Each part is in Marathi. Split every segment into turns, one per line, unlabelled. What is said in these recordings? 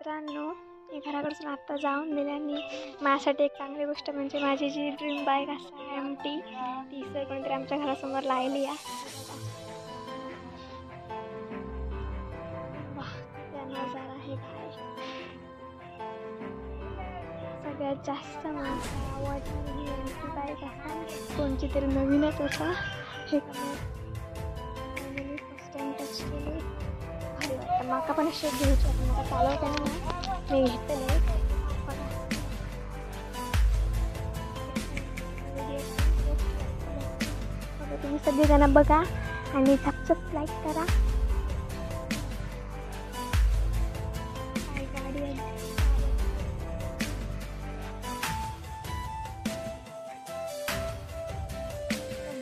मित्रांनो, मी घराकडून आत्ता जाऊन दिल्याने माझ्यासाठी एक चांगली गोष्ट म्हणजे माझी जी ड्रीम बाईक असते MT ती सर कोणतरी आमच्या घरासमोर लावली आहे. वाह, त्या नजारा आहे काय. सगळ्यात जास्त मला आवडणारी ही MT बाईक असते. कोणची तरी नवीनच असा हे फर्स्ट टाइम टच केली. भारी वाटतं. माका पण अशी घ्यायची आहे. मला चालवताना मी घेतले. तुम्ही सगळेजण बघा आणि झपझप लाईक करा. गाडी आहे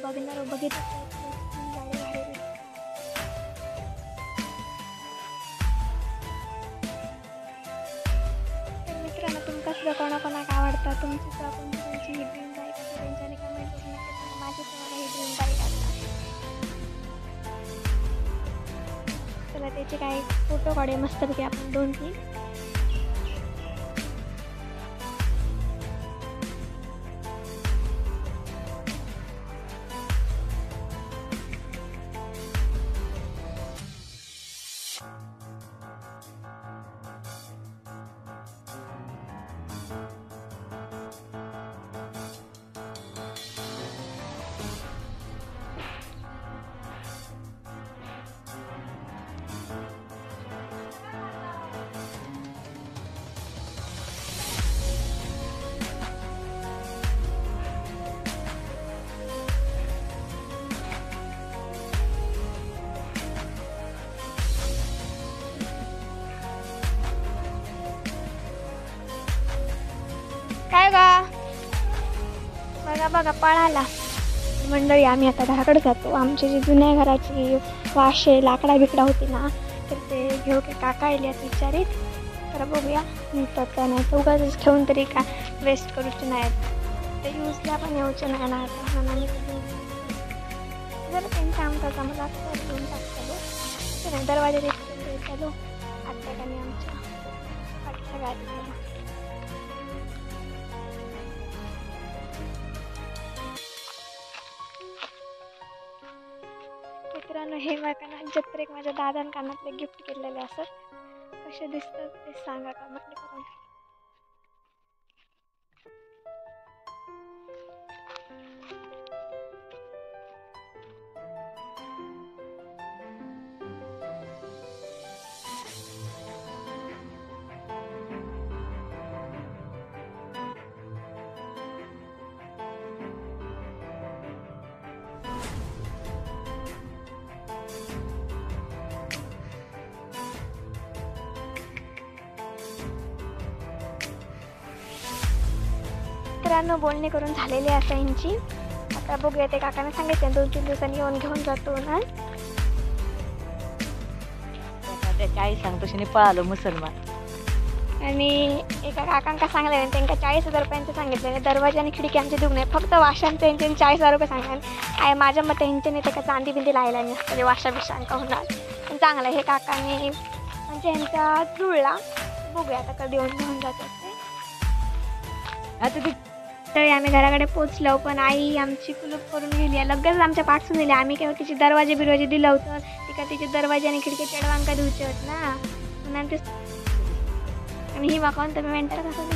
बघणार बघितलं गाडी बाहेर. तर मित्रांनो, तुमका सुद्धा कोणाकोणाक आवडतं, तुमची सुद्धा कोणती ड्रीम बाईक असेल त्यांच्याने कमेंट करून नक्की सांगा. माझी सुद्धा ही ड्रीम बाईक आहे. चला त्याचे काही फोटो काढूया मस्तपैकी आपण 2-3. काय गा बघा बघा पळाला. मंडळी, आम्ही आता घराकडे जातो. आमची जी जुन्या घराची वाशे लाकडा बिकडा होती ना, तर ते घेऊ की काका आल्यात विचारित. तर बघूया निघतात का नाही. तर उगाच ठेवून तरी का वेस्ट करूचे नाहीत. ते यूजला पण येऊचे नाही ना. आता म्हणून आम्ही जर त्यांच्या आमचा मला घेऊन टाकतो. तर दरवाजा देखील चालू आत्याकाने आमच्या पाठच्या गाडीला. मित्रांनो, हे मला जत्रेक माझ्या दादान कानातले गिफ्ट केलेले असत. कसे दिसतात ते सांगा कमेंट करून. मित्रांनो, बोलणे करून झालेले असं यांची. आता बघूया, ते काकाने सांगितले 2-3 दिवसांनी येऊन घेऊन जातो ना.
काय सांगतो पळालो मुसलमान.
आणि एका काकांका सांगले त्यांना 40,000 रुपयांचे सांगितले. दरवाजा आणि खिडकी आमचे दुख नाही, फक्त वाशांचे यांचे 40,000 रुपये सांगले. माझ्या मते यांच्याने ते का चांदी बिंदी लायला नसतं, वाशा बिशांका होणार. पण चांगलं हे काकांनी म्हणजे यांचा जुळला. बघूया आता कधी येऊन घेऊन जातात ते.
आता ते
तरी आम्ही घराकडे पोचलो, पण आई आमची कुलूप करून गेली आहे. लगेच आमच्या पाठसून दिली. आम्ही केव्हा तिचे दरवाजे बिरवाजे दिलं होतं. तिका तिचे दरवाजे आणि खिडकी चढवांका धुवचे होत ना. म्हणून ते आणि ही वाकावून तुम्ही मेंटर कसं